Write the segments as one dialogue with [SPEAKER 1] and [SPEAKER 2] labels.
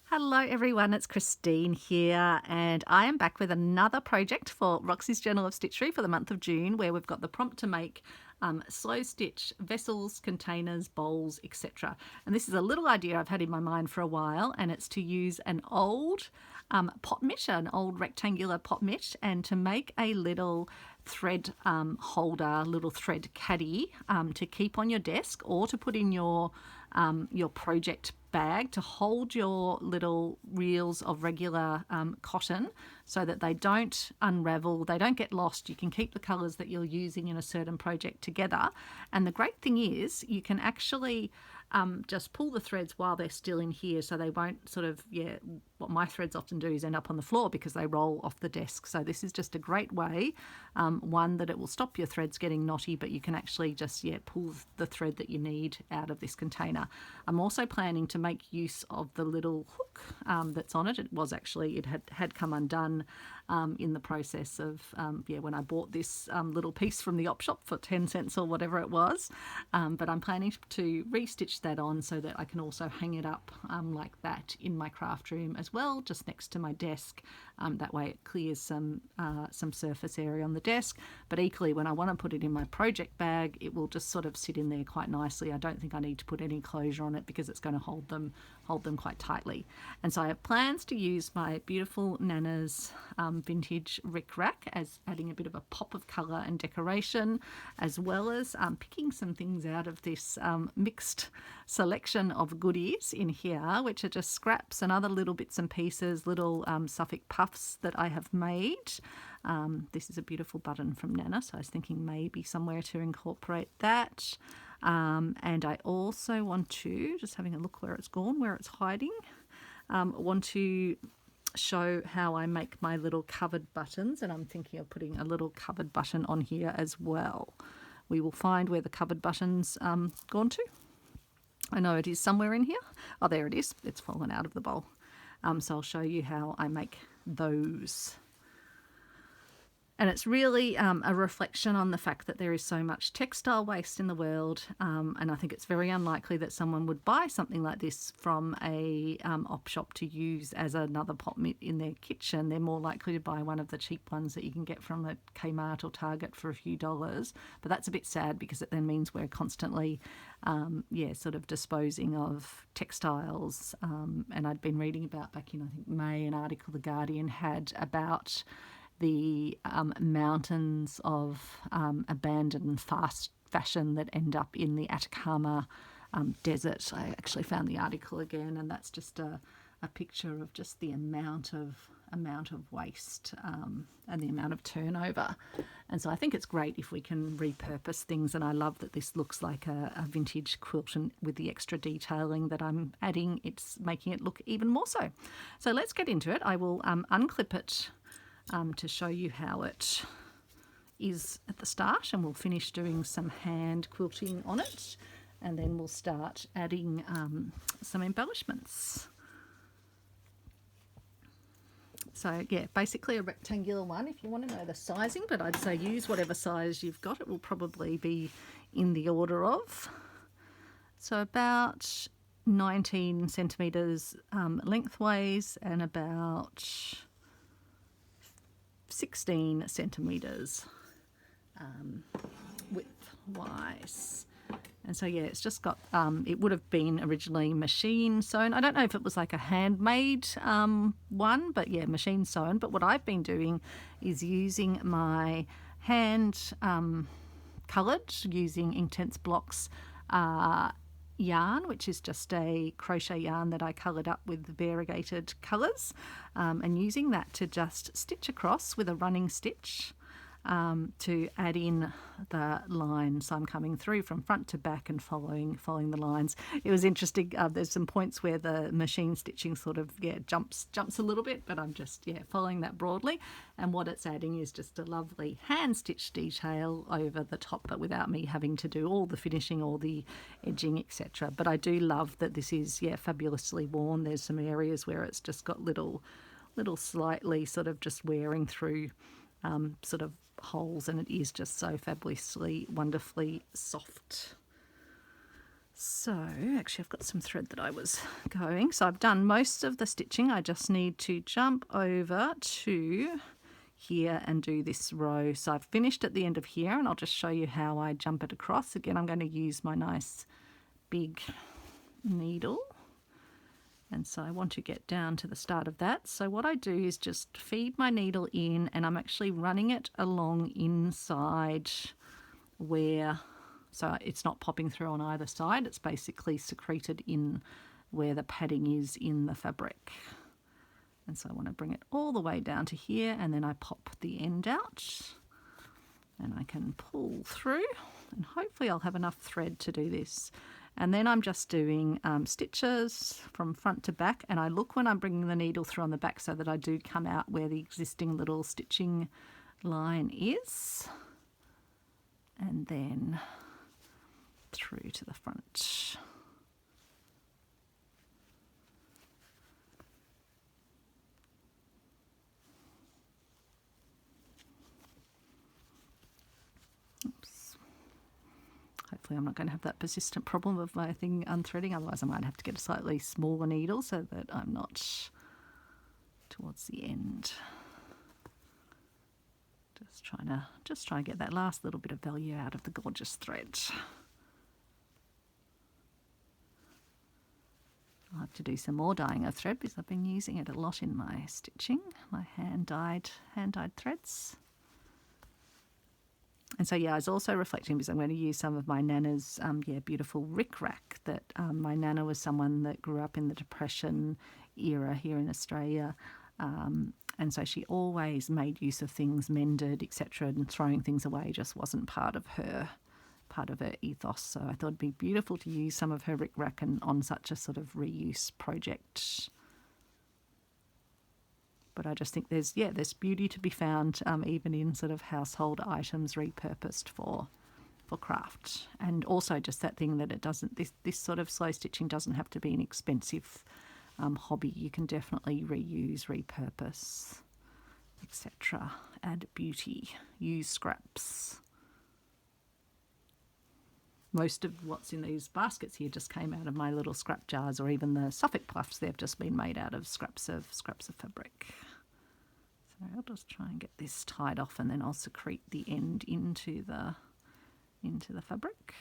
[SPEAKER 1] Hello everyone, it's Christine here, and I am back with another project for Roxy's Journal of Stitchery for the month of June, where we've got the prompt to make slow stitch vessels, containers, bowls, etc. And this is a little idea I've had in my mind for a while, and it's to use an old pot mitt, an old rectangular pot mitt, and to make a little thread holder, little thread caddy to keep on your desk or to put in your project bag to hold your little reels of regular cotton so that they don't unravel, they don't get lost. You can keep the colours that you're using in a certain project together. And the great thing is you can actually just pull the threads while they're still in here, so they won't sort of, what my threads often do is end up on the floor because they roll off the desk. So this is just a great way, one, that it will stop your threads getting knotty, but you can actually just, pull the thread that you need out of this container. I'm also planning to make use of the little hook that's on it. It was actually, it had come undone in the process of, when I bought this little piece from the op shop for 10 cents or whatever it was. But I'm planning to re-stitch that on so that I can also hang it up like that in my craft room as well, just next to my desk. That way it clears some surface area on the desk. But equally, when I want to put it in my project bag, it will just sort of sit in there quite nicely. I don't think I need to put any closure on it because it's going to hold them quite tightly. And so I have plans to use my beautiful Nanna's vintage Rick Rack as adding a bit of a pop of colour and decoration, as well as picking some things out of this mixed selection of goodies in here, which are just scraps and other little bits and pieces, little Suffolk puffs that I have made. This is a beautiful button from Nanna, so I was thinking maybe somewhere to incorporate that. And I also want to, just having a look where it's gone, where it's hiding, want to show how I make my little covered buttons, and I'm thinking of putting a little covered button on here as well. We will find where the covered button's gone to. I know it is somewhere in here. Oh, there it is. It's fallen out of the bowl. So I'll show you how I make those. And it's really a reflection on the fact that there is so much textile waste in the world, and I think it's very unlikely that someone would buy something like this from a op shop to use as another pot mitt in their kitchen. They're more likely to buy one of the cheap ones that you can get from a Kmart or Target for a few dollars. But that's a bit sad because it then means we're constantly, sort of disposing of textiles. And I'd been reading about back in, I think, May, an article The Guardian had about the mountains of abandoned fast fashion that end up in the Atacama desert. I actually found the article again, and that's just a picture of just the amount of waste and the amount of turnover. And so I think it's great if we can repurpose things, and I love that this looks like a vintage quilt, and with the extra detailing that I'm adding, it's making it look even more so. So let's get into it. I will unclip it to show you how it is at the start, and we'll finish doing some hand quilting on it, and then we'll start adding some embellishments. So basically a rectangular one if you want to know the sizing, but I'd say use whatever size you've got. It will probably be in the order of, so about 19 centimetres lengthways and about 16 centimetres width-wise. And so it's just got, it would have been originally machine sewn. I don't know if it was like a handmade one, but machine sewn. But what I've been doing is using my hand coloured, using Intense Blocks yarn, which is just a crochet yarn that I coloured up with variegated colours, and using that to just stitch across with a running stitch to add in the line. So I'm coming through from front to back and following the lines. It was interesting. There's some points where the machine stitching sort of jumps a little bit, but I'm just following that broadly. And what it's adding is just a lovely hand stitch detail over the top, but without me having to do all the finishing, all the edging, etc. But I do love that this is fabulously worn. There's some areas where it's just got little slightly sort of just wearing through sort of holes, and it is just so fabulously, wonderfully soft. So actually I've got some thread that I was going. So I've done most of the stitching. I just need to jump over to here and do this row. So I've finished at the end of here, and I'll just show you how I jump it across. Again, I'm going to use my nice big needle. And so I want to get down to the start of that. So what I do is just feed my needle in, and I'm actually running it along inside where, so it's not popping through on either side. It's basically secreted in where the padding is in the fabric. And so I want to bring it all the way down to here, and then I pop the end out and I can pull through, and hopefully I'll have enough thread to do this. And then I'm just doing stitches from front to back, and I look when I'm bringing the needle through on the back so that I do come out where the existing little stitching line is, and then through to the front. Oops. Hopefully I'm not going to have that persistent problem of my thing unthreading, otherwise I might have to get a slightly smaller needle so that I'm not towards the end. Just trying to get that last little bit of value out of the gorgeous thread. I'll have to do some more dyeing of thread because I've been using it a lot in my stitching, my hand-dyed threads. And so yeah, I was also reflecting because I'm going to use some of my Nanna's beautiful rickrack. That my Nana was someone that grew up in the Depression era here in Australia, and so she always made use of things mended, etc., and throwing things away just wasn't part of her ethos. So I thought it'd be beautiful to use some of her rickrack and on such a sort of reuse project. But I just think there's beauty to be found even in sort of household items repurposed for craft. And also just that thing that it doesn't, this sort of slow stitching doesn't have to be an expensive hobby. You can definitely reuse, repurpose, etc. Add beauty, use scraps. Most of what's in these baskets here just came out of my little scrap jars, or even the Suffolk puffs. They've just been made out of scraps of fabric. So I'll just try and get this tied off, and then I'll secrete the end into the fabric.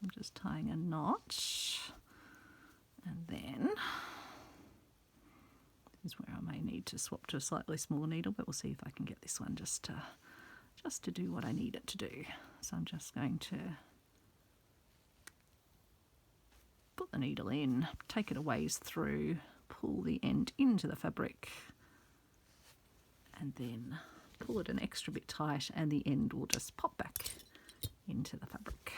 [SPEAKER 1] I'm just tying a knot, and then this is where I may need to swap to a slightly smaller needle, but we'll see if I can get this one just to do what I need it to do. So I'm just going to put the needle in, take it a ways through, pull the end into the fabric, and then pull it an extra bit tight, and the end will just pop back into the fabric.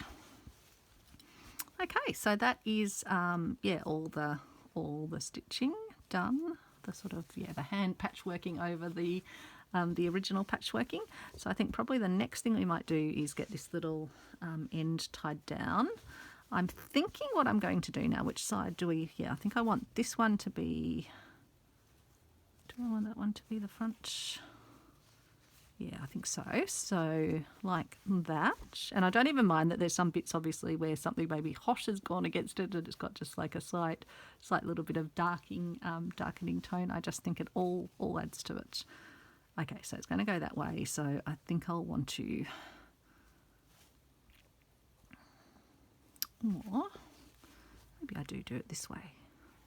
[SPEAKER 1] Okay, so that is all the stitching done. The sort of the hand patchworking over the original patchworking. So I think probably the next thing we might do is get this little end tied down. I'm thinking what I'm going to do now. Which side do we? Yeah, I think I want this one to be. Do I want that one to be the front? Yeah, I think so. So like that. And I don't even mind that there's some bits obviously where something maybe hot has gone against it and it's got just like a slight little bit of darkening tone. I just think it all adds to it. Okay, so it's going to go that way. So I think I'll want to, or maybe I do it this way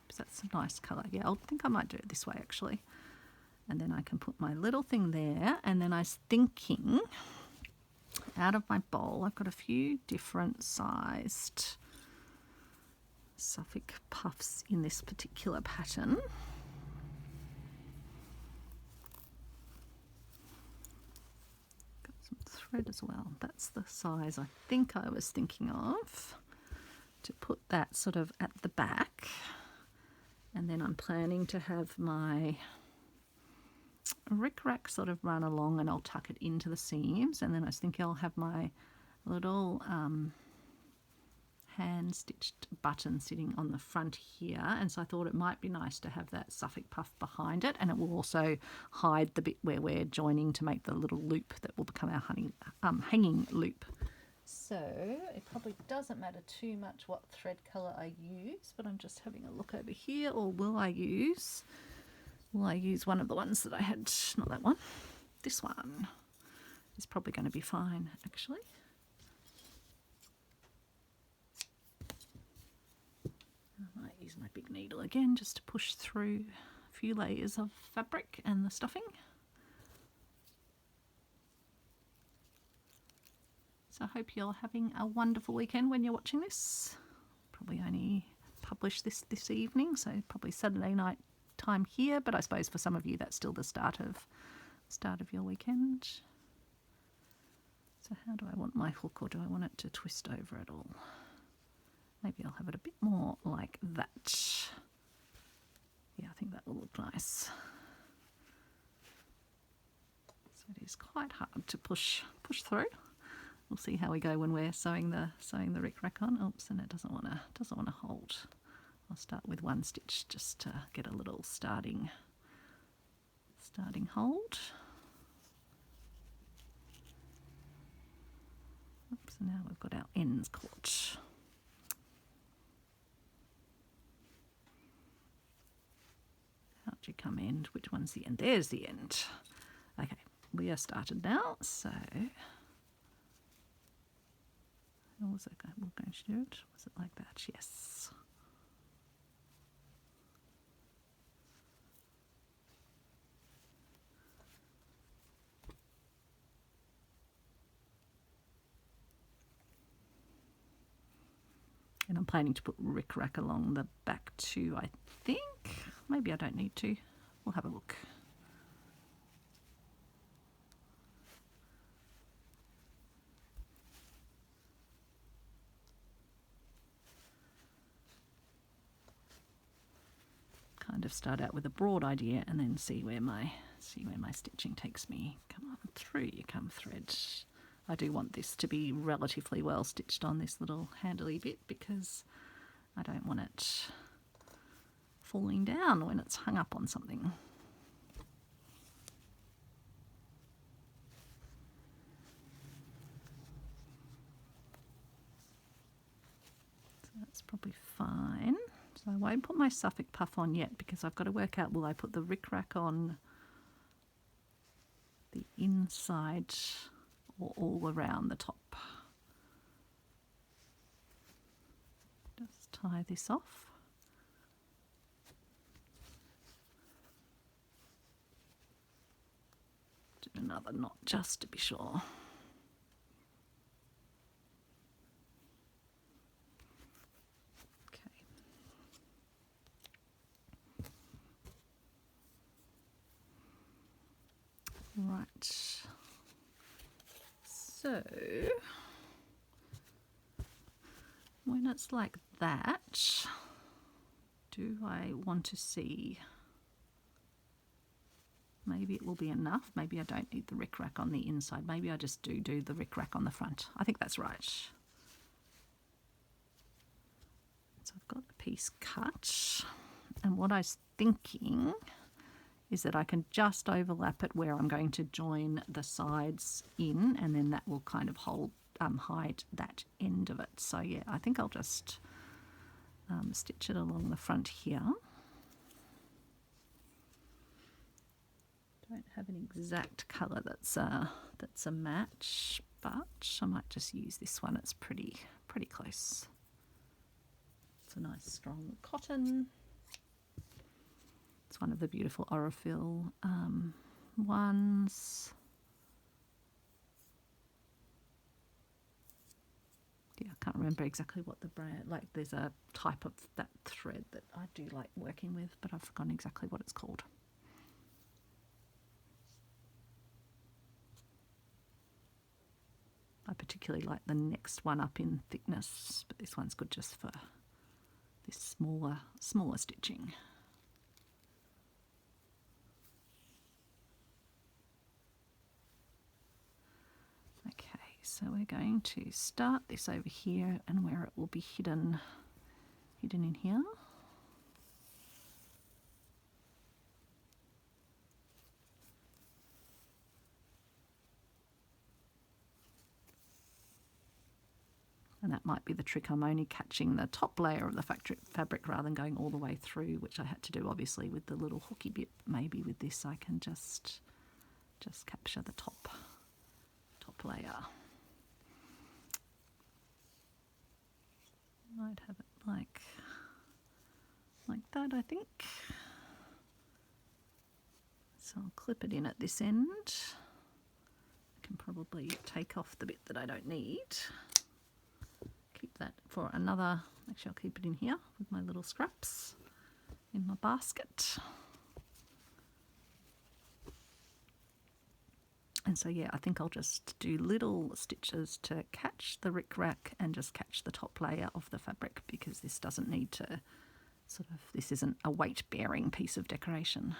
[SPEAKER 1] because that's a nice colour. Yeah, I think I might do it this way actually. And then I can put my little thing there. And then I was thinking, out of my bowl, I've got a few different sized Suffolk puffs in this particular pattern. Got some thread as well. That's the size I think I was thinking of, to put that sort of at the back. And then I'm planning to have my rickrack sort of run along, and I'll tuck it into the seams, and then I was thinking I'll have my little hand stitched button sitting on the front here, and so I thought it might be nice to have that Suffolk puff behind it, and it will also hide the bit where we're joining to make the little loop that will become our hanging loop. So it probably doesn't matter too much what thread colour I use, but I'm just having a look over here. Or will I use one of the ones that I had? Not that one. This one is probably going to be fine, actually. I might use my big needle again just to push through a few layers of fabric and the stuffing. So I hope you're having a wonderful weekend when you're watching this. Probably only publish this evening, so probably Saturday night time here, but I suppose for some of you that's still the start of your weekend. So how do I want my hook, or do I want it to twist over at all? Maybe I'll have it a bit more like that. Yeah, I think that will look nice. So it is quite hard to push through. We'll see how we go when we're sewing the rick-rack on. Oops, and it doesn't want to hold. I'll start with one stitch just to get a little starting hold. Oops, and now we've got our ends caught. How'd you come end? Which one's the end? There's the end. Okay, we are started now, so how was it going? We're going to do it. Was it like that? Yes. And I'm planning to put rick-rack along the back too, I think. Maybe I don't need to. We'll have a look. Kind of start out with a broad idea and then see where my stitching takes me. Come on through, you come thread. I do want this to be relatively well stitched on this little handly bit because I don't want it falling down when it's hung up on something. So that's probably fine. So I won't put my Suffolk puff on yet because I've got to work out, will I put the rick-rack on the inside or all around the top? Just tie this off. Do another knot just to be sure. Right, so when it's like that, do I want to see, maybe it will be enough, maybe I don't need the rick-rack on the inside, maybe I just do the rick-rack on the front. I think that's right. So I've got a piece cut, and what I was thinking is that I can just overlap it where I'm going to join the sides in, and then that will kind of hide that end of it. So yeah, I think I'll just stitch it along the front here. Don't have an exact colour that's a match, but I might just use this one. It's pretty close. It's a nice strong cotton. It's one of the beautiful Aurifil ones. Yeah, I can't remember exactly what the brand, like there's a type of that thread that I do like working with, but I've forgotten exactly what it's called. I particularly like the next one up in thickness, but this one's good just for this smaller stitching. Okay, So we're going to start this over here and where it will be hidden in here. And that might be the trick. I'm only catching the top layer of the fabric rather than going all the way through, which I had to do obviously with the little hooky bit. Maybe with this I can just capture the top layer. Might have it like that, I think. So I'll clip it in at this end. I can probably take off the bit that I don't need. Keep that for another, actually I'll keep it in here with my little scraps in my basket. And so yeah, I think I'll just do little stitches to catch the rickrack and just catch the top layer of the fabric, because this doesn't need to this isn't a weight bearing piece of decoration.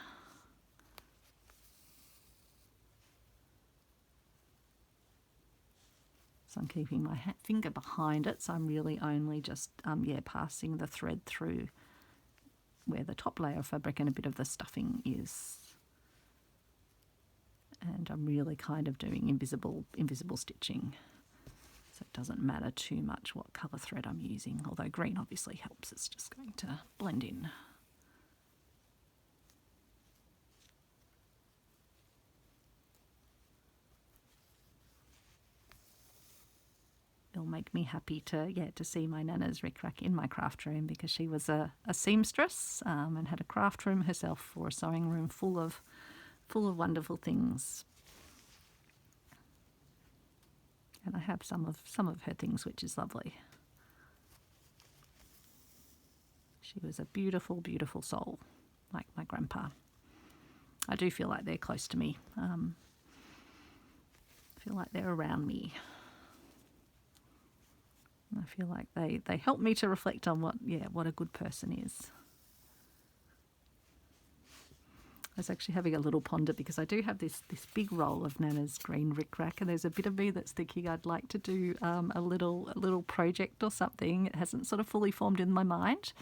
[SPEAKER 1] So I'm keeping my finger behind it, so I'm really only just passing the thread through where the top layer of fabric and a bit of the stuffing is. And I'm really kind of doing invisible stitching, so it doesn't matter too much what colour thread I'm using, although green obviously helps. It's just going to blend in. It'll make me happy to see my Nana's rickrack in my craft room, because she was a seamstress and had a craft room herself, or a sewing room full of wonderful things. And I have some of her things, which is lovely. She was a beautiful, beautiful soul, like my grandpa. I do feel like they're close to me. I feel like they're around me. I feel like they help me to reflect on what a good person is. I was actually having a little ponder, because I do have this big roll of Nana's green rickrack, and there's a bit of me that's thinking I'd like to do a little project or something. It hasn't sort of fully formed in my mind,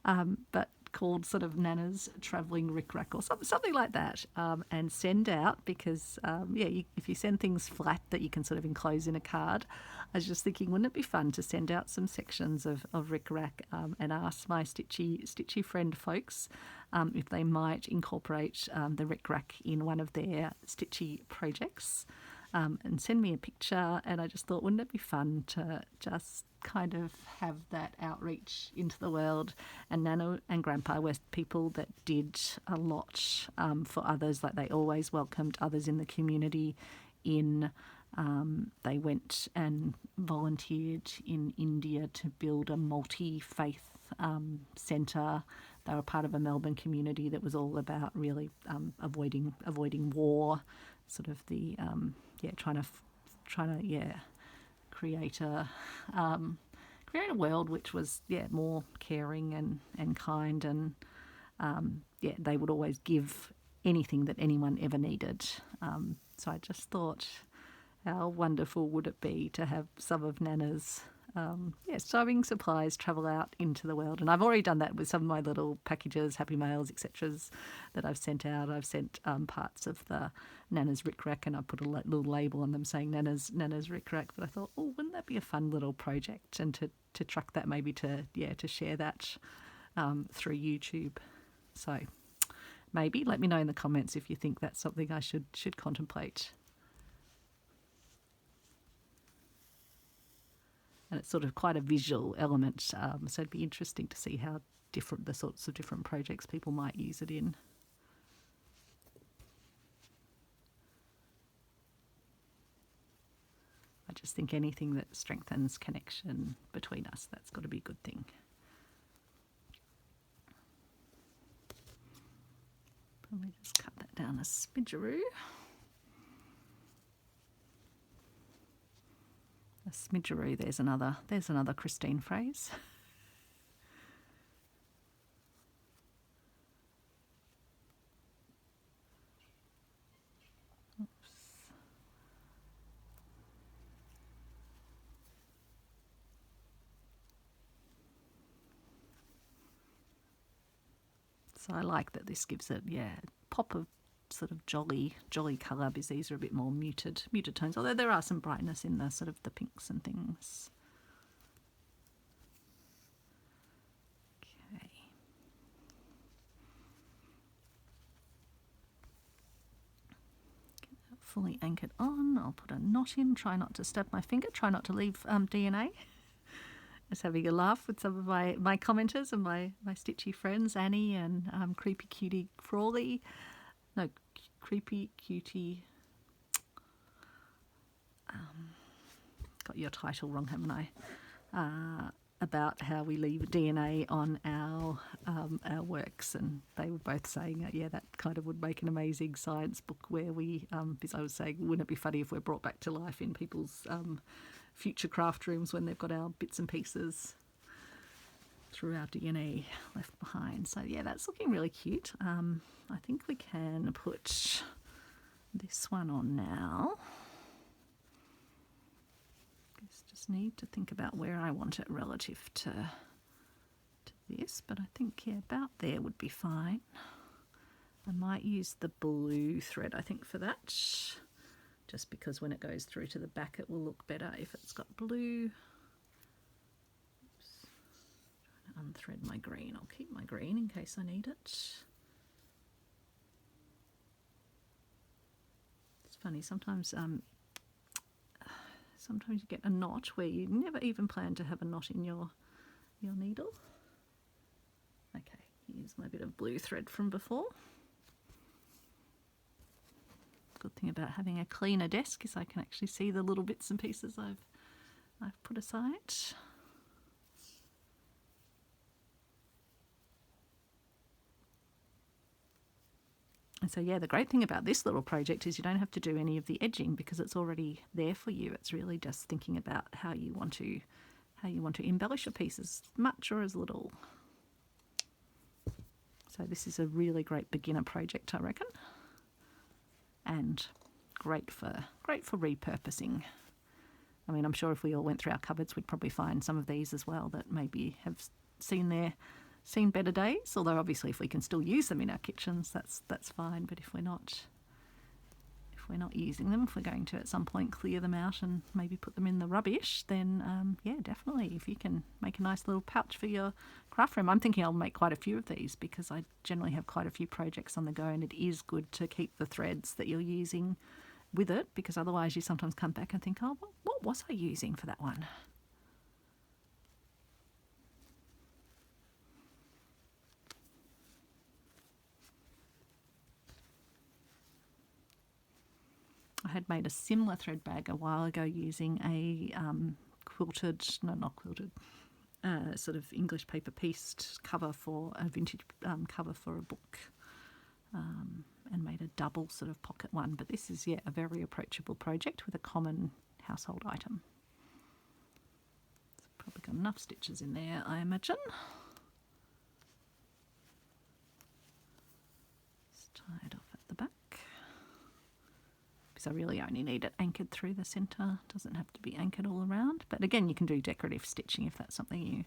[SPEAKER 1] but called sort of Nana's travelling rickrack or something like that, and send out, because if you send things flat that you can sort of enclose in a card, I was just thinking, wouldn't it be fun to send out some sections of rickrack and ask my stitchy friend folks if they might incorporate the rickrack in one of their stitchy projects, and send me a picture. And I just thought, wouldn't it be fun to just kind of have that outreach into the world? And Nana and Grandpa were people that did a lot for others. Like, they always welcomed others in the community. They went and volunteered in India to build a multi-faith centre. They were part of a Melbourne community that was all about really avoiding war, sort of the trying to create a world which was more caring and kind, and they would always give anything that anyone ever needed. So I just thought, how wonderful would it be to have some of Nana's sewing supplies travel out into the world. And I've already done that with some of my little packages, happy mails, etc. that I've sent out. I've sent parts of the Nana's rickrack, and I put a little label on them saying Nana's rickrack. But I thought, wouldn't that be a fun little project, and to track that, maybe to share that through YouTube. So maybe let me know in the comments if you think that's something I should contemplate. And it's sort of quite a visual element, so it'd be interesting to see how the sorts of different projects people might use it in. I just think anything that strengthens connection between us, that's got to be a good thing. Probably just cut that down a smidgeroo. A smidgeroo, there's another Christine phrase. Oops. So I like that this gives it, yeah, pop of sort of jolly colour, because these are a bit more muted tones, although there are some brightness in the sort of the pinks and things. Okay. Get that fully anchored on. I'll put a knot in, try not to stab my finger, try not to leave DNA. Just having a laugh with some of my commenters and my stitchy friends, Annie and Creepy Cutie Crawley. No, Creepy Cutie. Got your title wrong, haven't I? About how we leave DNA on our works, and they were both saying, yeah, that kind of would make an amazing science book where we, because I was saying, wouldn't it be funny if we're brought back to life in people's future craft rooms when they've got our bits and pieces through our DNA left behind. So yeah, that's looking really cute. I think we can put this one on now. Just need to think about where I want it relative to this, but I think, yeah, about there would be fine. I might use the blue thread, I think, for that, just because when it goes through to the back it will look better if it's got blue. Oops. Trying to unthread my green. I'll keep my green in case I need it. It's funny, sometimes you get a knot where you never even plan to have a knot in your needle. Okay, here's my bit of blue thread from before. Good thing about having a cleaner desk is I can actually see the little bits and pieces I've put aside. And so, yeah, the great thing about this little project is you don't have to do any of the edging because it's already there for you. It's really just thinking about how you want to embellish your piece, as much or as little. So this is a really great beginner project, I reckon, and great for repurposing. I mean, I'm sure if we all went through our cupboards, we'd probably find some of these as well that maybe have seen better days. Although obviously, if we can still use them in our kitchens, that's fine. But if we're not using them, if we're going to at some point clear them out and maybe put them in the rubbish, then yeah, definitely, if you can make a nice little pouch for your craft room. I'm thinking I'll make quite a few of these because I generally have quite a few projects on the go, and it is good to keep the threads that you're using with it, because otherwise you sometimes come back and think, oh, what was I using for that one? I had made a similar thread bag a while ago using a sort of English paper pieced cover for a vintage cover for a book, and made a double sort of pocket one. But this is, yeah, a very approachable project with a common household item. It's probably got enough stitches in there, I imagine. Just tie it off at the back. Because I really only need it anchored through the centre. Doesn't have to be anchored all around. But again, you can do decorative stitching if that's something you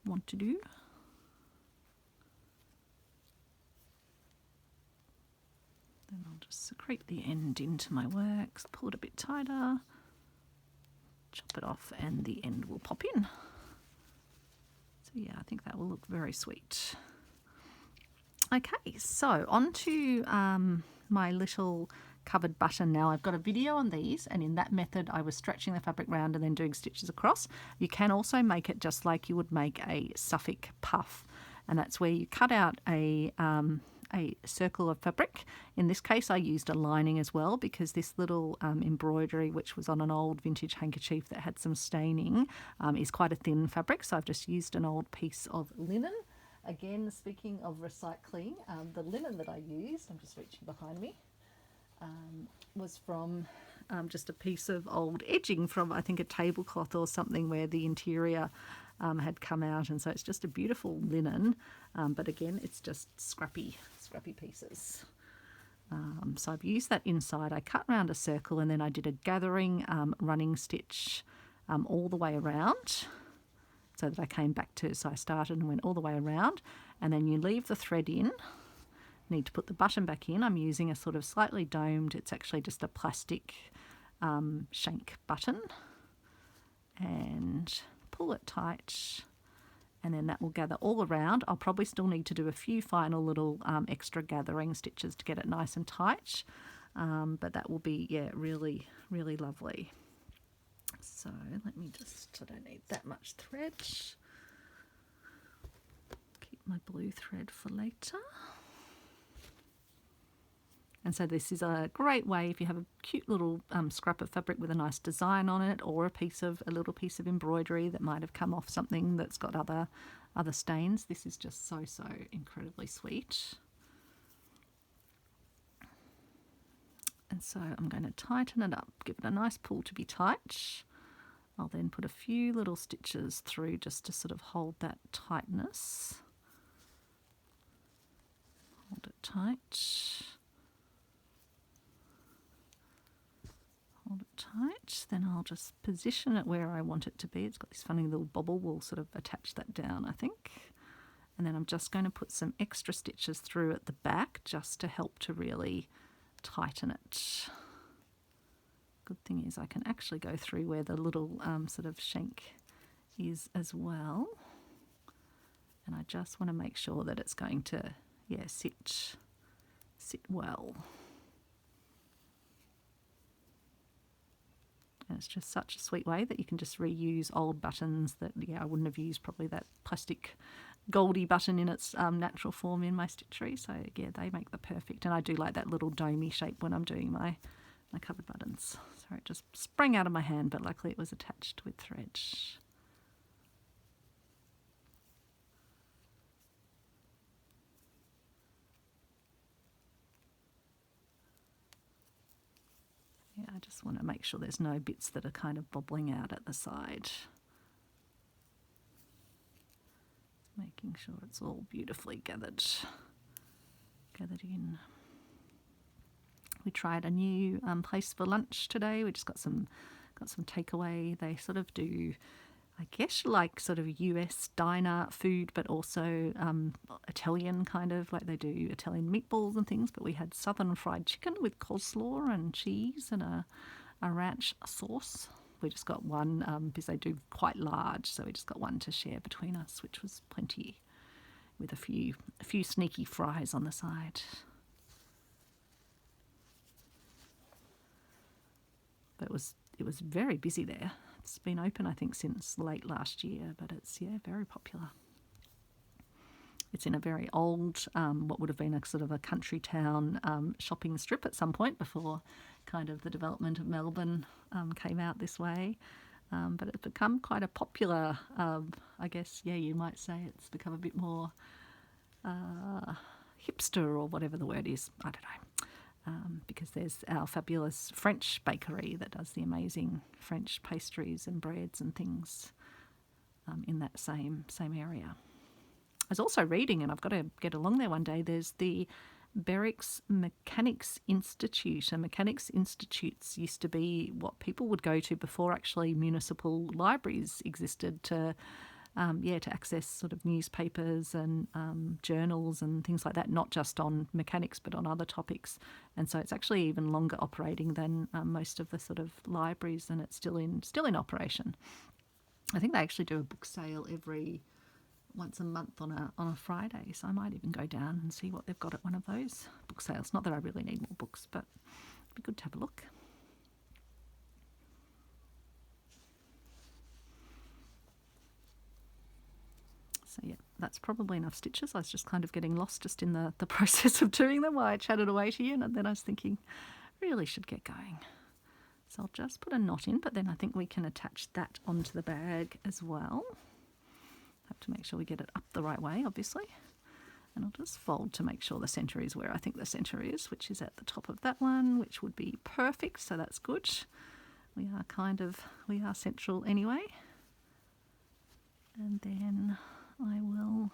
[SPEAKER 1] want to do. Then I'll just secrete the end into my works, pull it a bit tighter, chop it off, and the end will pop in. So yeah, I think that will look very sweet. Okay, so on to my little covered button now. I've got a video on these, and in that method I was stretching the fabric round and then doing stitches across. You can also make it just like you would make a Suffolk puff, and that's where you cut out a circle of fabric. In this case I used a lining as well, because this little embroidery, which was on an old vintage handkerchief that had some staining, is quite a thin fabric, so I've just used an old piece of linen. Again, speaking of recycling, the linen that I used, I'm just reaching behind me, was from just a piece of old edging from, I think, a tablecloth or something where the interior had come out, and so it's just a beautiful linen, but again, it's just scrappy pieces. So I've used that inside. I cut around a circle, and then I did a gathering running stitch all the way around, so that I came back to, so I started and went all the way around, and then you leave the thread in. Need to put the button back in. I'm using a sort of slightly domed, it's actually just a plastic shank button, and pull it tight, and then that will gather all around. I'll probably still need to do a few final little extra gathering stitches to get it nice and tight, but that will be, yeah, really, really lovely. So let me just, I don't need that much thread. Keep my blue thread for later. And so this is a great way if you have a cute little scrap of fabric with a nice design on it, or a little piece of embroidery that might have come off something that's got other stains. This is just so incredibly sweet. And so I'm going to tighten it up, give it a nice pull to be tight. I'll then put a few little stitches through just to sort of hold that tightness. Hold it tight. Hold it tight, then I'll just position it where I want it to be. It's got this funny little bobble, we'll sort of attach that down, I think. And then I'm just going to put some extra stitches through at the back just to help to really tighten it. Good thing is I can actually go through where the little sort of shank is as well. And I just want to make sure that it's going to, yeah, sit well. And it's just such a sweet way that you can just reuse old buttons that, yeah, I wouldn't have used probably that plastic goldy button in its natural form in my stitchery. So yeah, they make the perfect, and I do like that little domey shape when I'm doing my covered buttons. Sorry, it just sprang out of my hand, but luckily it was attached with thread. Yeah, I just want to make sure there's no bits that are kind of bobbling out at the side. Making sure it's all beautifully gathered in. We tried a new place for lunch today. We just got some takeaway. They sort of do, I guess, like sort of US diner food, but also Italian kind of, like they do Italian meatballs and things. But we had southern fried chicken with coleslaw and cheese and a ranch sauce. We just got one because they do quite large, so we just got one to share between us, which was plenty, with a few sneaky fries on the side. But it was very busy there. It's been open, I think, since late last year, but it's, yeah, very popular. It's in a very old, what would have been a sort of a country town shopping strip at some point before kind of the development of Melbourne came out this way. But it's become quite a popular, I guess, yeah, you might say it's become a bit more hipster or whatever the word is. I don't know. Because there's our fabulous French bakery that does the amazing French pastries and breads and things in that same area. I was also reading, and I've got to get along there one day, there's the Berwick's Mechanics Institute. And Mechanics Institutes used to be what people would go to before actually municipal libraries existed to access sort of newspapers and journals and things like that, not just on mechanics but on other topics. And so it's actually even longer operating than most of the sort of libraries, and it's still in operation. I think they actually do a book sale once a month on a Friday, so I might even go down and see what they've got at one of those book sales. Not that I really need more books, but it'd be good to have a look. So yeah, that's probably enough stitches. I was just kind of getting lost just in the process of doing them while I chatted away to you, and then I was thinking, really should get going. So I'll just put a knot in, but then I think we can attach that onto the bag as well. Have to make sure we get it up the right way, obviously. And I'll just fold to make sure the centre is where I think the centre is, which is at the top of that one, which would be perfect, so that's good. We are central anyway. And then I will...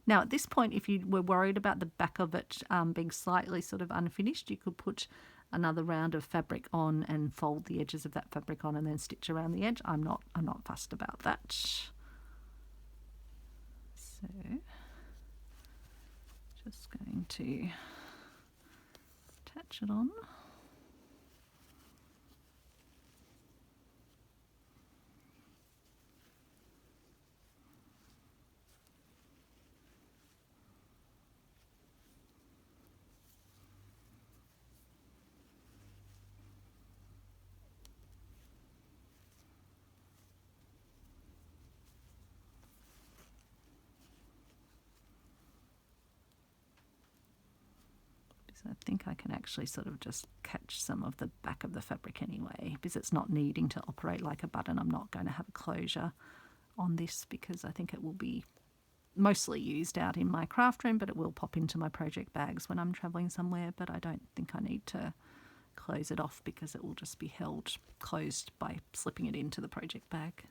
[SPEAKER 1] Now at this point, if you were worried about the back of it being slightly sort of unfinished, you could put another round of fabric on and fold the edges of that fabric on and then stitch around the edge. I'm not fussed about that. So just going to attach it on. I think I can actually sort of just catch some of the back of the fabric anyway, because it's not needing to operate like a button. I'm not going to have a closure on this because I think it will be mostly used out in my craft room, but it will pop into my project bags when I'm traveling somewhere. But I don't think I need to close it off because it will just be held closed by slipping it into the project bag.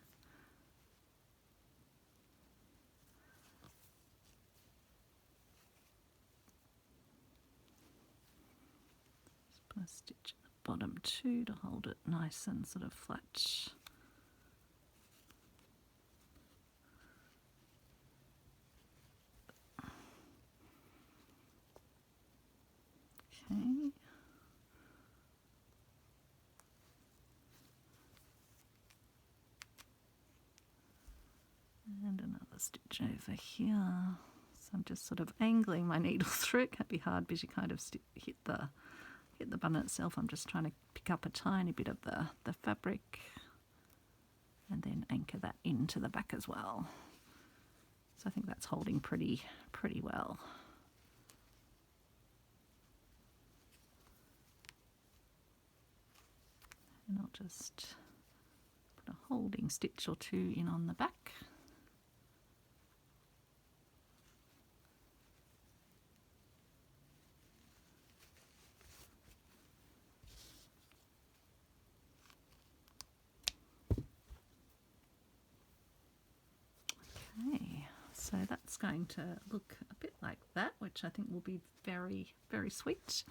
[SPEAKER 1] Put a stitch at the bottom too to hold it nice and sort of flat. Okay. And another stitch over here. So I'm just sort of angling my needle through. It can be hard because you kind of hit the button itself. I'm just trying to pick up a tiny bit of the fabric and then anchor that into the back as well. So I think that's holding pretty well. And I'll just put a holding stitch or two in on the back. Okay, so that's going to look a bit like that, which I think will be very, very sweet.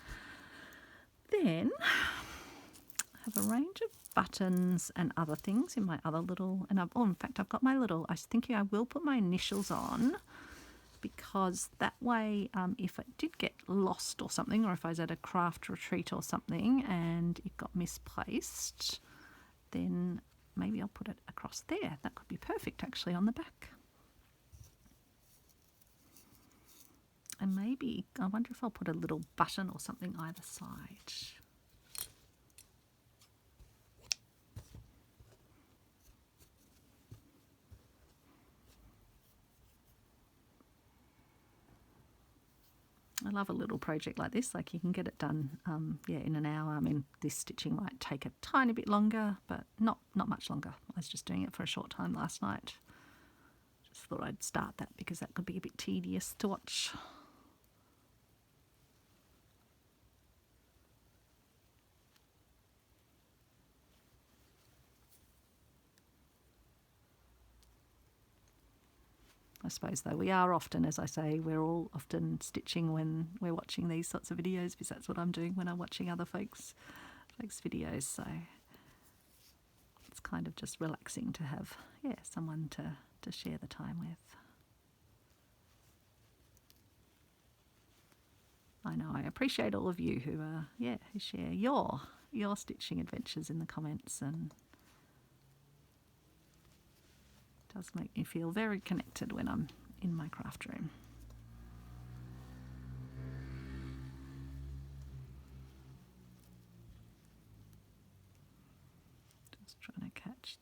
[SPEAKER 1] Then I have a range of buttons and other things in my other little, and in fact I've got my little, I was thinking I will put my initials on, because that way if it did get lost or something, or if I was at a craft retreat or something and it got misplaced, then maybe I'll put it across there. That could be perfect actually on the back. And maybe, I wonder if I'll put a little button or something either side. I love a little project like this. Like you can get it done, in an hour. I mean, this stitching might take a tiny bit longer, but not much longer. I was just doing it for a short time last night. Just thought I'd start that because that could be a bit tedious to watch. I suppose though we are often, as I say, we're all often stitching when we're watching these sorts of videos, because that's what I'm doing when I'm watching other folks' videos. So it's kind of just relaxing to have, someone to share the time with. I know I appreciate all of you who who share your stitching adventures in the comments, and it does make me feel very connected when I'm in my craft room. Just trying to catch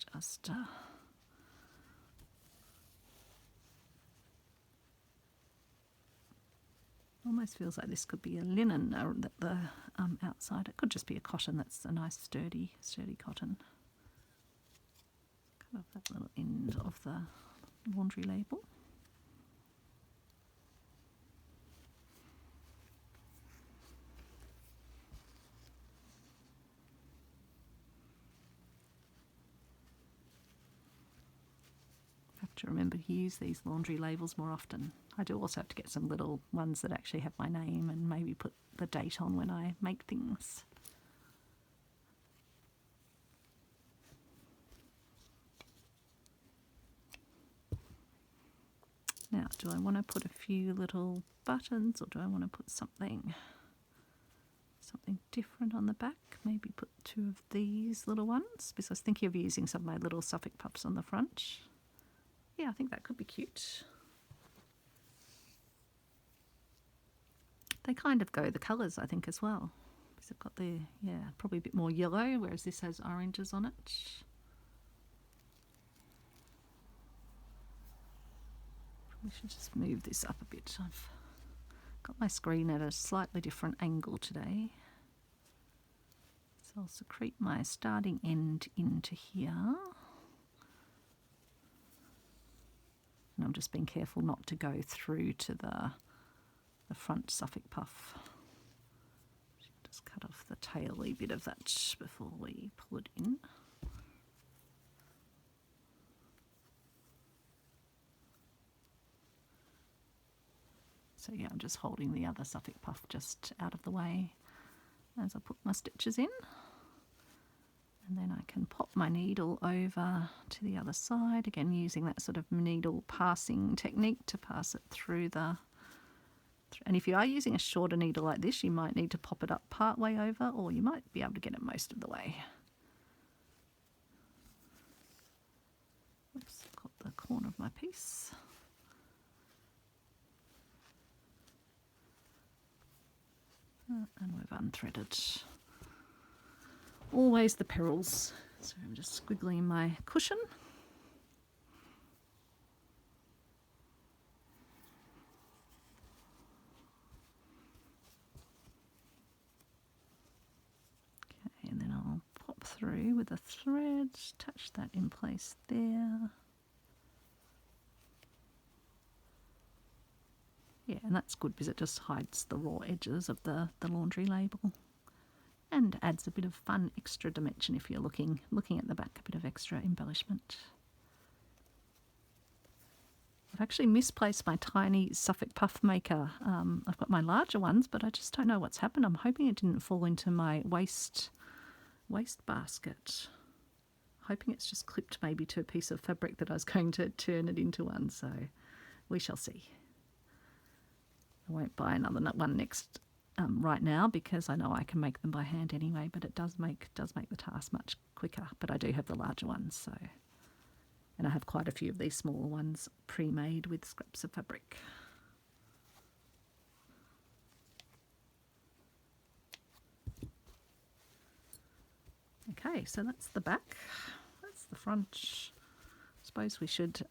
[SPEAKER 1] almost feels like this could be a linen that the outside. It could just be a cotton that's a nice sturdy cotton. Cut off that little end of the laundry label. To remember to use these laundry labels more often. I do also have to get some little ones that actually have my name and maybe put the date on when I make things. Now Now, do I want to put a few little buttons, or do I want to put something different on the back? Maybe put 2 of these little ones, because I was thinking of using some of my little Suffolk puffs on the front. Yeah, I think that could be cute. They kind of go the colours, I think, as well. Because they've got the, yeah, probably a bit more yellow, whereas this has oranges on it. We should just move this up a bit. I've got my screen at a slightly different angle today. So I'll secrete my starting end into here. And I'm just being careful not to go through to the front Suffolk puff. Just cut off the taily bit of that before we pull it in. So yeah, I'm just holding the other Suffolk puff just out of the way as I put my stitches in. And then I can pop my needle over to the other side, again using that sort of needle passing technique to pass it through the... And if you are using a shorter needle like this, you might need to pop it up part way over, or you might be able to get it most of the way. Oops, got the corner of my piece. And we've unthreaded. Always the perils. So I'm just squiggling my cushion. Okay, and then I'll pop through with a thread, touch that in place there. Yeah, and that's good because it just hides the raw edges of the laundry label and adds a bit of fun extra dimension if you're looking at the back, a bit of extra embellishment. I've actually misplaced my tiny Suffolk puff maker. I've got my larger ones, but I just don't know what's happened. I'm hoping it didn't fall into my waste basket. Hoping it's just clipped maybe to a piece of fabric that I was going to turn it into one, so we shall see. I won't buy another one next right now because I know I can make them by hand anyway, but it does make the task much quicker. But I do have the larger ones, so, and I have quite a few of these smaller ones pre-made with scraps of fabric. Okay, so that's the back, that's the front. I suppose we should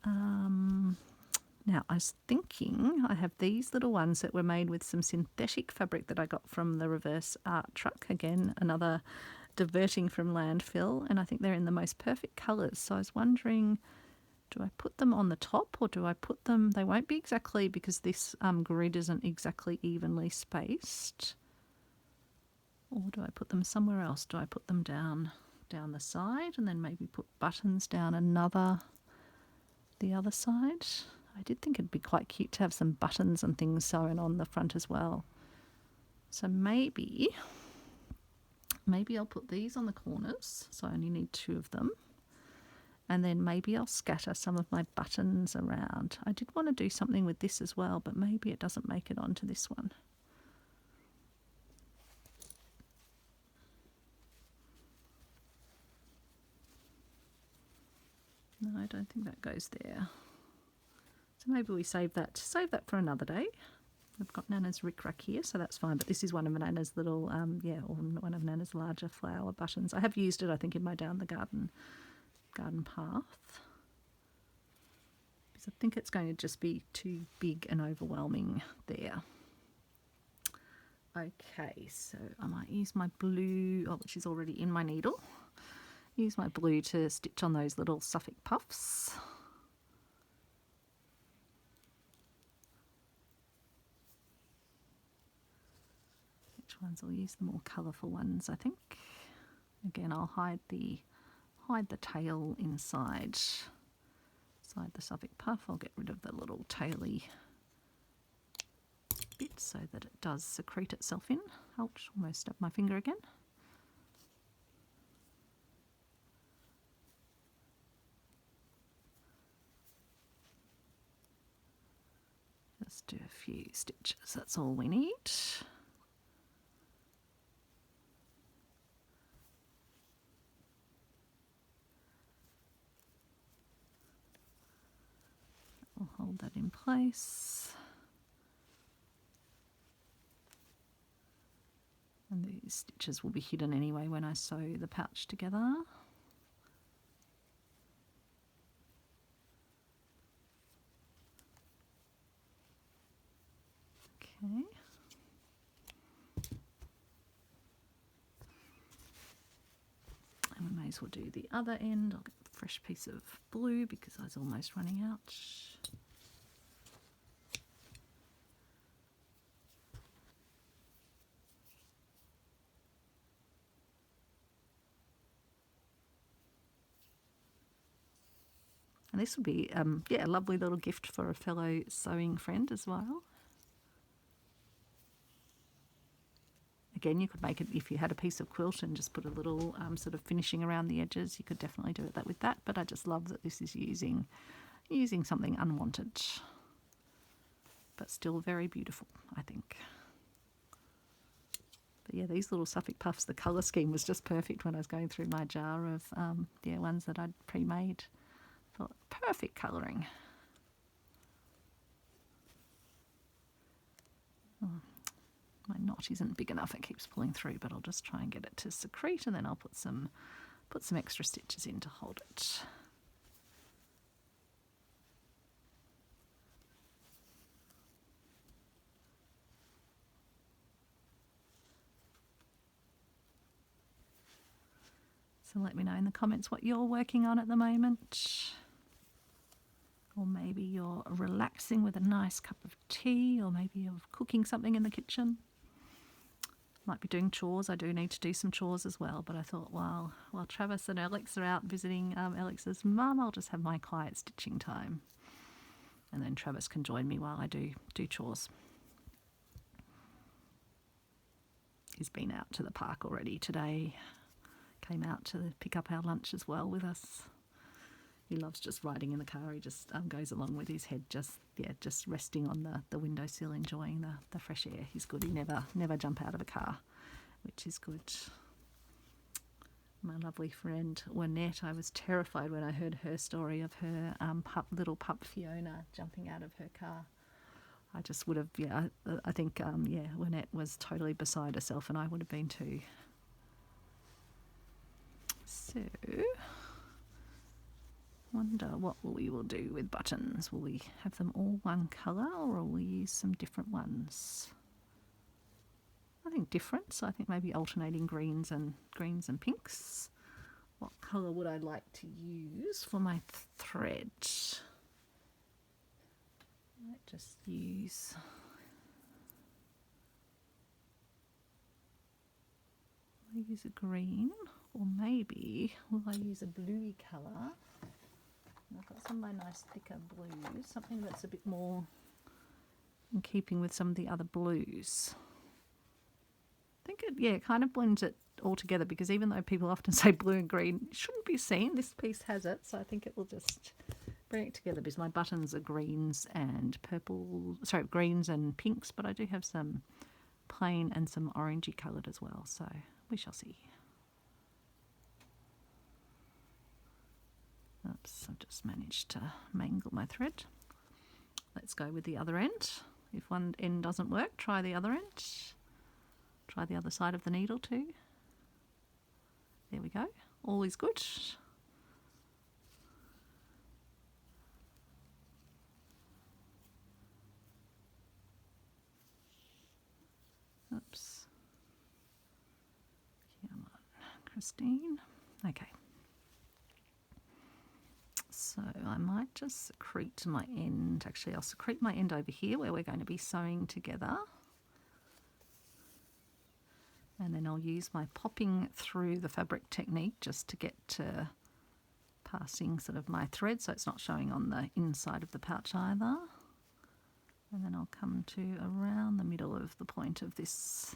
[SPEAKER 1] now, I was thinking I have these little ones that were made with some synthetic fabric that I got from the reverse art truck. Again, another diverting from landfill, and I think they're in the most perfect colours. So I was wondering, do I put them on the top or do I put them... They won't be exactly, because this grid isn't exactly evenly spaced. Or do I put them somewhere else? Do I put them down the side and then maybe put buttons down the other side? I did think it'd be quite cute to have some buttons and things sewn on the front as well. So maybe I'll put these on the corners, so I only need 2 of them. And then maybe I'll scatter some of my buttons around. I did want to do something with this as well, but maybe it doesn't make it onto this one. No, I don't think that goes there. So maybe we save that for another day. I've got Nana's rick-rack here, so that's fine. But this is one of Nana's little, or one of Nana's larger flower buttons. I have used it, I think, in my down the garden path. Because I think it's going to just be too big and overwhelming there. Okay, so I might use my blue, which is already in my needle. Use my blue to stitch on those little Suffolk puffs. Ones I'll use the more colourful ones, I think. Again, I'll hide the tail inside the Suffolk puff. I'll get rid of the little taily bit so that it does secrete itself in. Ouch, almost stabbed my finger again. Just do a few stitches, that's all we need. I'll hold that in place. And these stitches will be hidden anyway when I sew the pouch together. Okay. And we may as well do the other end. I'll get a fresh piece of blue because I was almost running out. And this would be yeah, a lovely little gift for a fellow sewing friend as well. Again, you could make it if you had a piece of quilt and just put a little sort of finishing around the edges. You could definitely do it with that. But I just love that this is using something unwanted, but still very beautiful, I think. But yeah, these little Suffolk puffs, the colour scheme was just perfect when I was going through my jar of yeah, ones that I'd pre-made. Thought perfect colouring. Oh. My knot isn't big enough, it keeps pulling through, but I'll just try and get it to secrete, and then I'll put some extra stitches in to hold it. So let me know in the comments what you're working on at the moment. Or maybe you're relaxing with a nice cup of tea, or maybe you're cooking something in the kitchen. Might be doing chores. I do need to do some chores as well, but I thought while Travis and Alex are out visiting Alex's mum, I'll just have my quiet stitching time. And then Travis can join me while I do chores. He's been out to the park already today. Came out to pick up our lunch as well with us. He loves just riding in the car. He just goes along with his head just resting on the windowsill, enjoying the fresh air. He's good. He never jump out of a car, which is good. My lovely friend Wynette, I was terrified when I heard her story of her little pup Fiona jumping out of her car. I just would have, yeah, I think, yeah, Wynette was totally beside herself, and I would have been too. So, wonder what we will do with buttons. Will we have them all one colour, or will we use some different ones? I think different, so I think maybe alternating greens and pinks. What colour would I like to use for my thread? I might just use a green, or maybe will I use a bluey colour? I've got some of my nice thicker blues, something that's a bit more in keeping with some of the other blues. I think it kind of blends it all together, because even though people often say blue and green, it shouldn't be seen. This piece has it, so I think it will just bring it together, because my buttons are greens and greens and pinks, but I do have some plain and some orangey coloured as well, so we shall see. Oops, I've just managed to mangle my thread. Let's go with the other end. If one end doesn't work, try the other end. Try the other side of the needle too. There we go. All is good. Oops. Come on, Christine. Okay. So I might just secrete my end. Actually, I'll secrete my end over here where we're going to be sewing together. And then I'll use my popping through the fabric technique just to get to passing sort of my thread, so it's not showing on the inside of the pouch either. And then I'll come to around the middle of the point of this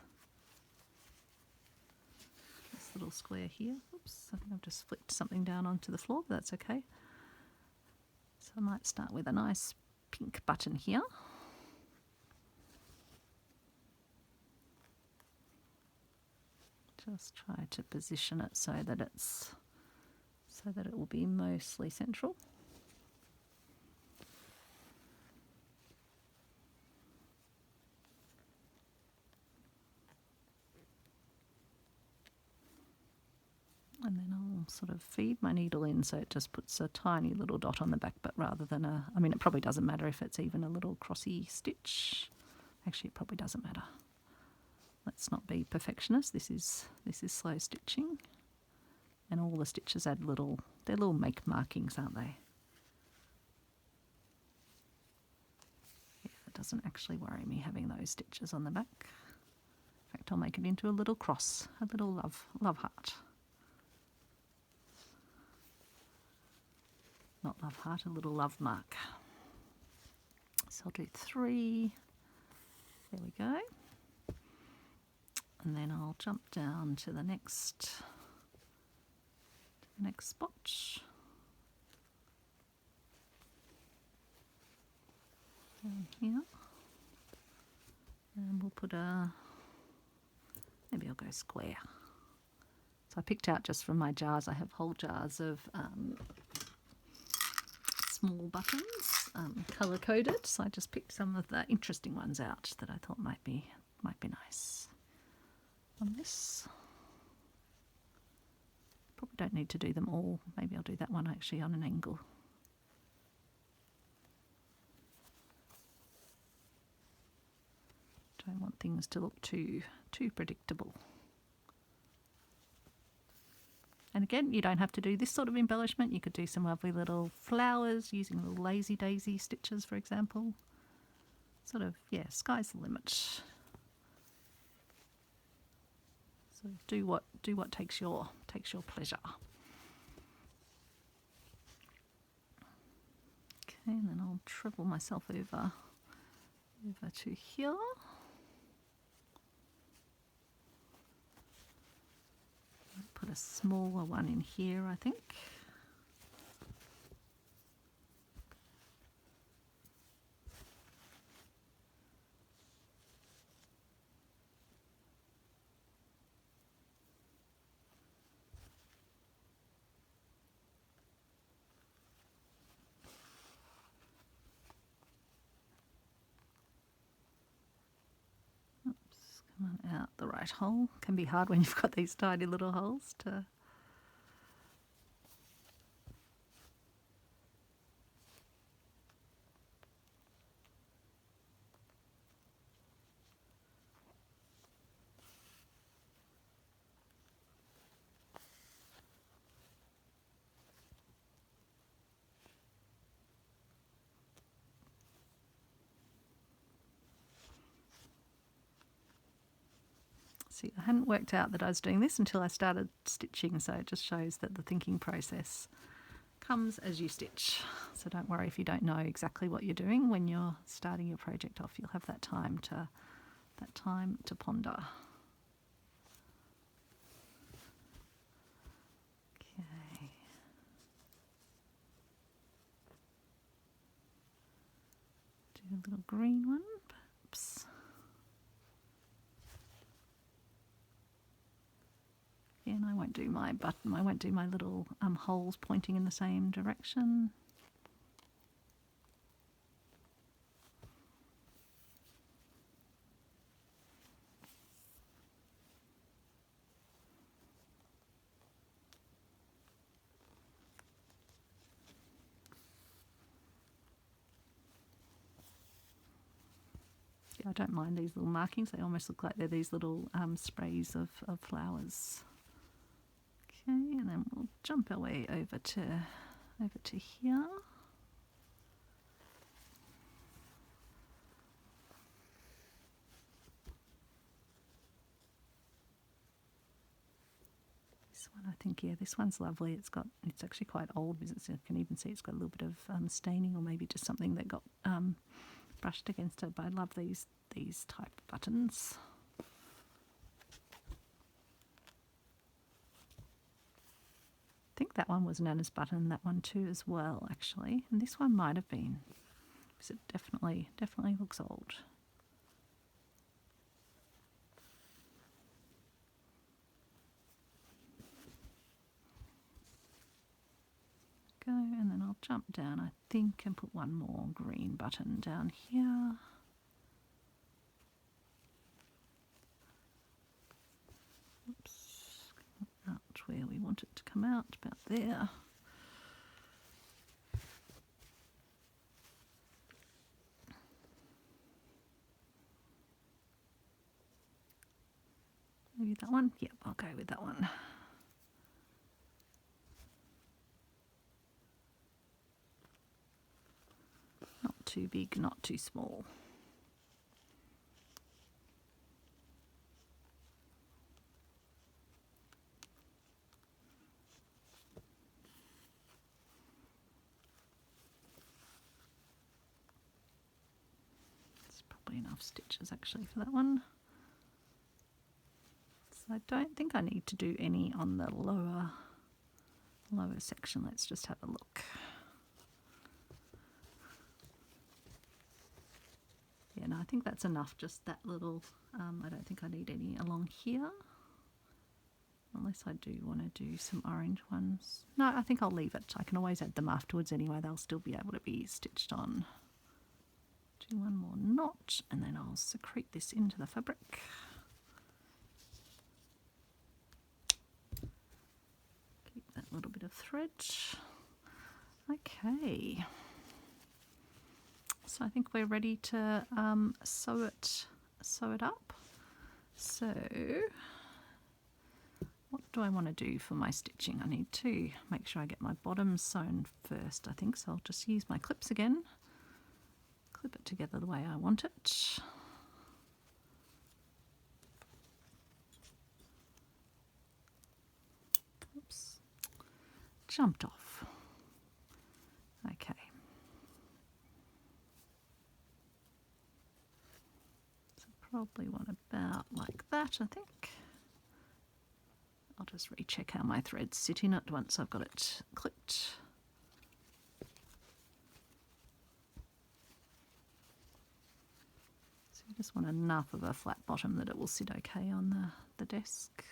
[SPEAKER 1] little square here. Oops, I think I've just flicked something down onto the floor, but that's okay. So I might start with a nice pink button here. Just try to position it so that it will be mostly central. And then I'll sort of feed my needle in so it just puts a tiny little dot on the back, but rather than I mean, it probably doesn't matter if it's even a little crossy stitch. Actually, it probably doesn't matter. Let's not be perfectionists. This is slow stitching, and all the stitches add they're little make markings, aren't they? Yeah, it doesn't actually worry me having those stitches on the back. In fact, I'll make it into a little cross, a little love heart. Not love heart, a little love mark. So I'll do 3. There we go. And then I'll jump down to the next spot. Down here. And we'll put maybe I'll go square. So I picked out just from my jars, I have whole jars of small buttons, colour coded. So I just picked some of the interesting ones out that I thought might be nice on this. Probably don't need to do them all. Maybe I'll do that one actually on an angle. Don't want things to look too predictable. And again, you don't have to do this sort of embellishment. You could do some lovely little flowers using little lazy daisy stitches, for example. Sort of, yeah, sky's the limit. So do what takes your pleasure. Okay, and then I'll treble myself over to here. Put a smaller one in here, I think. Oops, come on out the right hole. Can be hard when you've got these tiny little holes to... See, I hadn't worked out that I was doing this until I started stitching, so it just shows that the thinking process comes as you stitch. So don't worry if you don't know exactly what you're doing. When you're starting your project off, you'll have that time to ponder. Okay. Do a little green one, perhaps. And I won't do my button, I won't do my little holes pointing in the same direction. Yeah, I don't mind these little markings, they almost look like they're these little sprays of flowers. Okay, and then we'll jump our way over to here. This one, I think, yeah, this one's lovely. It's actually quite old because you can even see it's got a little bit of staining, or maybe just something that got brushed against it. But I love these type of buttons. I think that one was Nana's button, that one too as well, actually. And this one might have been, because it definitely looks old. go, and then I'll jump down, I think, and put one more green button down here. Oops, out where we want it to come out, about there. Maybe that one? Yep, I'll go with that one. Not too big, not too small. It's probably enough stitches actually for that one. So I don't think I need to do any on the lower section. Let's just have a look. Yeah, no, I think that's enough, just that little, I don't think I need any along here. Unless I do want to do some orange ones. No, I think I'll leave it. I can always add them afterwards anyway. They'll still be able to be stitched on. Do one more knot and then I'll secrete this into the fabric. Keep that little bit of thread. Okay. So I think we're ready to sew it up. So what do I want to do for my stitching? I need to make sure I get my bottoms sewn first, I think. So I'll just use my clips again. Clip it together the way I want it. Oops. Jumped off. Okay. Probably one about like that, I think. I'll just recheck how my threads sit in it once I've got it clipped. So you just want enough of a flat bottom that it will sit okay on the desk.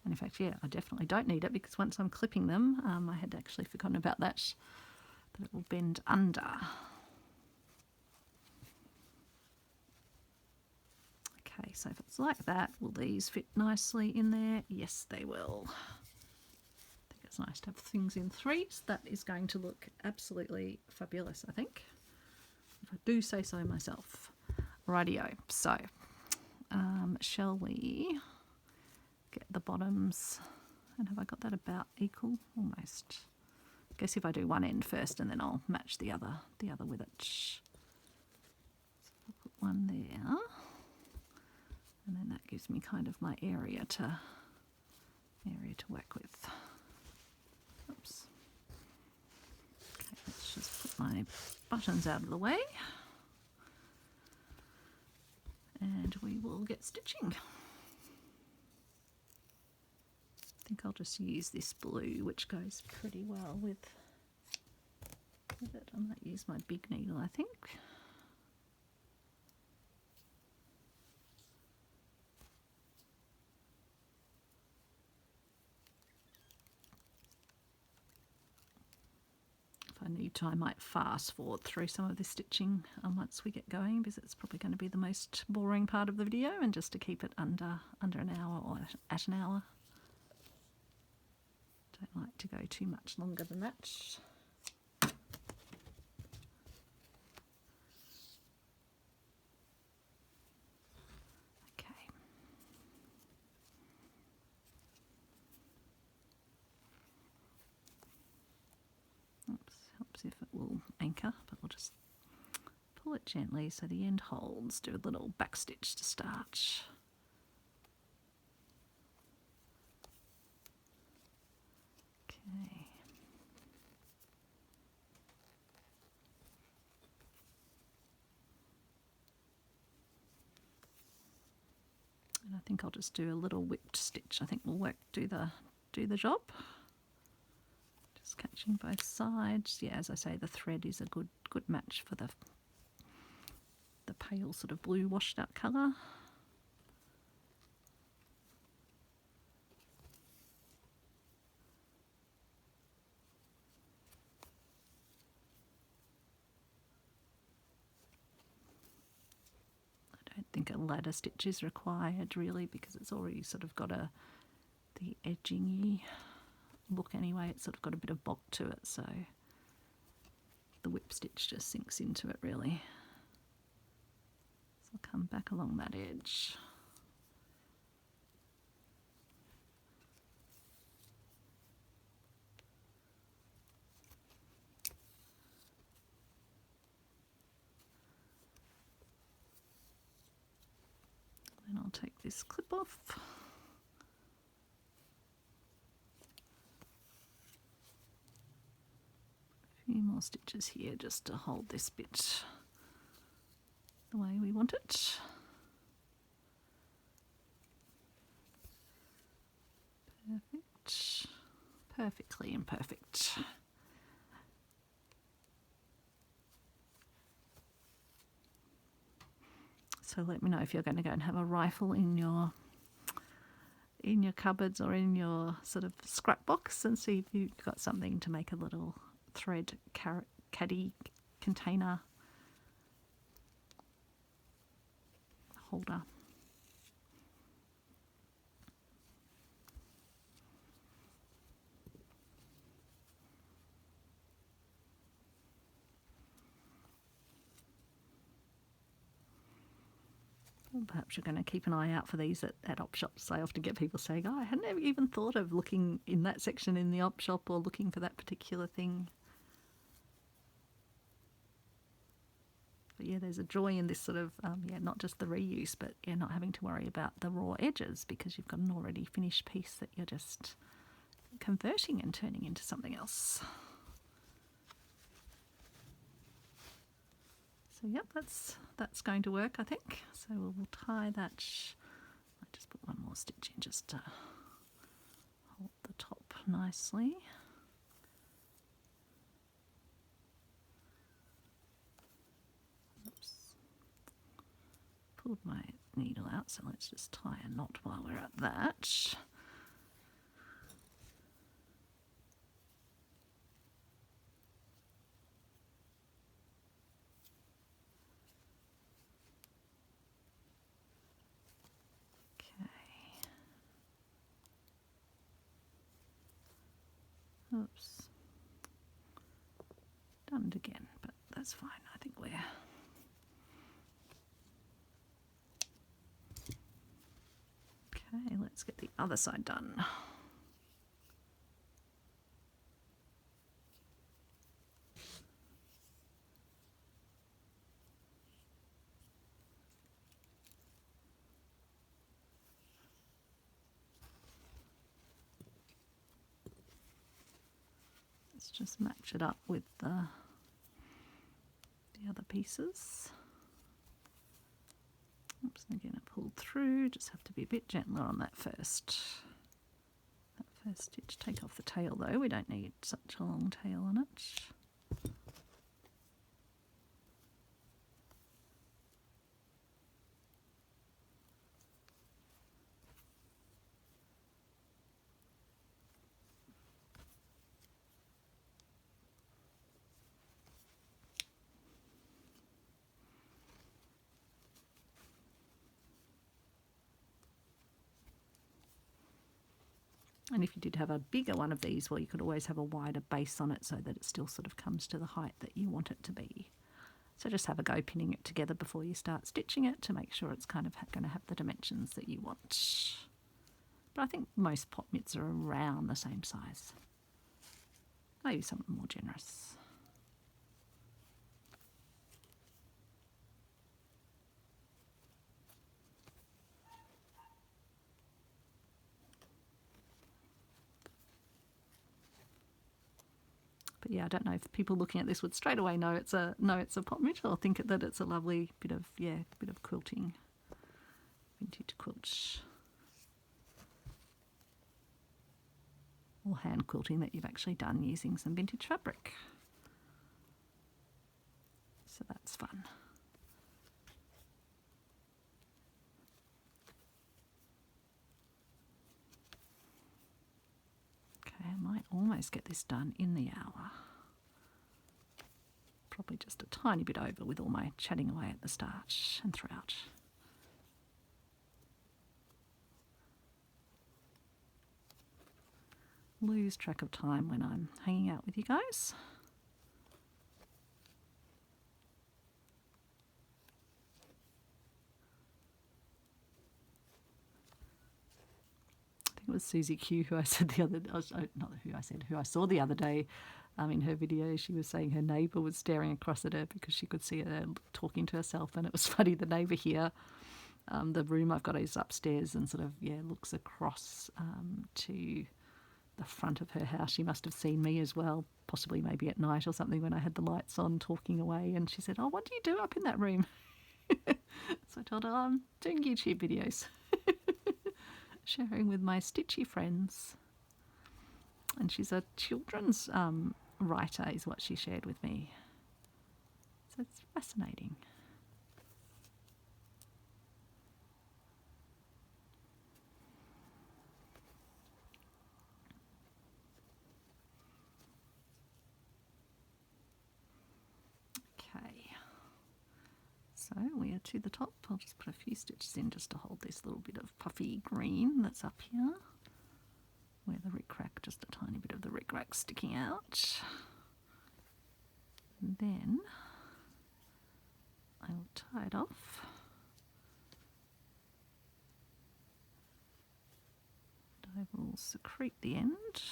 [SPEAKER 1] And in fact, yeah, I definitely don't need it because once I'm clipping them, I had actually forgotten about that it will bend under. Okay, so if it's like that, will these fit nicely in there? Yes, they will. I think it's nice to have things in threes. That is going to look absolutely fabulous, I think, if I do say so myself. Rightio, so shall we get the bottoms, and have I got that about equal? Almost. I guess if I do one end first and then I'll match the other with it. So I'll put one there. And then that gives me kind of my area to work with. Oops. Okay, let's just put my buttons out of the way. And we will get stitching. I think I'll just use this blue, which goes pretty well with it. I might use my big needle, I think. I need to, I might fast forward through some of the stitching once we get going, because it's probably going to be the most boring part of the video, and just to keep it under an hour or at an hour. Don't like to go too much longer than that. Okay. Oops, helps if it will anchor, but we'll just pull it gently so the end holds. Do a little back stitch to start. Okay. And I think I'll just do a little whipped stitch. I think will do the job. Just catching both sides. Yeah, as I say, the thread is a good match for the pale sort of blue washed out colour. think a ladder stitch is required really, because it's already sort of got the edging-y look anyway. It's sort of got a bit of bulk to it, so the whip stitch just sinks into it really. So I'll come back along that edge. Then I'll take this clip off. A few more stitches here just to hold this bit the way we want it. Perfect. Perfectly imperfect. So let me know if you're going to go and have a rifle in your cupboards or in your sort of scrap box and see if you've got something to make a little thread caddy container holder. Perhaps you're going to keep an eye out for these at op shops. I often get people saying, oh, I hadn't ever even thought of looking in that section in the op shop or looking for that particular thing. But yeah, there's a joy in this sort of, not just the reuse, but yeah, not having to worry about the raw edges because you've got an already finished piece that you're just converting and turning into something else. So yep, that's going to work, I think. So we'll tie that. I just put one more stitch in just to hold the top nicely. Oops. Pulled my needle out, so let's just tie a knot while we're at that. Oops. Done it again, but that's fine. I think we're... Okay, let's get the other side done. Let's just match it up with the other pieces. Oops, again I pulled through, just have to be a bit gentler on that first stitch. Take off the tail though, we don't need such a long tail on it. And if you did have a bigger one of these, well, you could always have a wider base on it so that it still sort of comes to the height that you want it to be. So just have a go pinning it together before you start stitching it to make sure it's kind of going to have the dimensions that you want. But I think most pot mitts are around the same size. Maybe something more generous. But yeah, I don't know if people looking at this would straight away know it's a pot mitt, or think that it's a lovely bit of quilting, vintage quilt, or hand quilting that you've actually done using some vintage fabric. So that's fun. Okay, I might almost get this done in the hour. Probably just a tiny bit over with all my chatting away at the start and throughout. lose track of time when I'm hanging out with you guys. I think it was Susie Q who I said the other, who I saw the other day. In her video, she was saying her neighbour was staring across at her because she could see her talking to herself, and it was funny. The neighbour here, the room I've got is upstairs, and sort of looks across to the front of her house. She must have seen me as well, possibly maybe at night or something when I had the lights on talking away, and she said, "Oh, what do you do up in that room?" So I told her, I'm doing YouTube videos, sharing with my stitchy friends. And she's a children's writer, is what she shared with me. So it's fascinating. Okay, so we are to the top. I'll just put a few stitches in just to hold this little bit of puffy green that's up here, where the rick-rack, just a tiny bit of the rick-rack sticking out. And then I will tie it off. And I will secrete the end.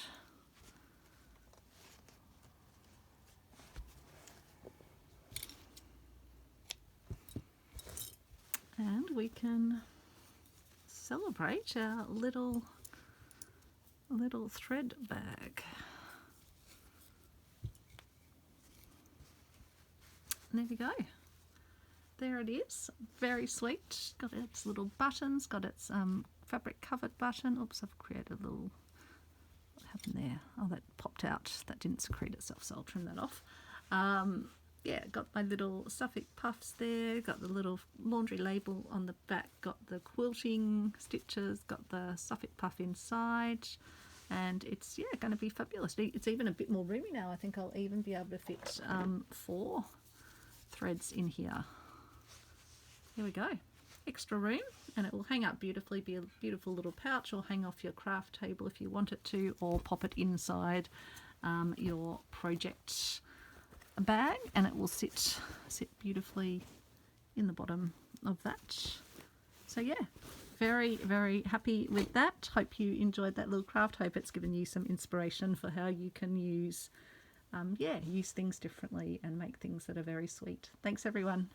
[SPEAKER 1] And we can celebrate our little thread bag. And there we go. There it is. Very sweet. Got its little buttons, got its fabric covered button. Oops, I've created a little, what happened there? Oh, that popped out. That didn't secrete itself, so I'll trim that off. Yeah, got my little Suffolk puffs there, got the little laundry label on the back, got the quilting stitches, got the Suffolk puff inside, and it's going to be fabulous. It's even a bit more roomy now. I think I'll even be able to fit 4 threads in here. Here we go. Extra room, and it will hang up beautifully, be a beautiful little pouch, or hang off your craft table if you want it to, or pop it inside your project bag, and it will sit beautifully in the bottom of that. So yeah, very, very happy with that. Hope you enjoyed that little craft. Hope it's given you some inspiration for how you can use things differently and make things that are very sweet. Thanks everyone.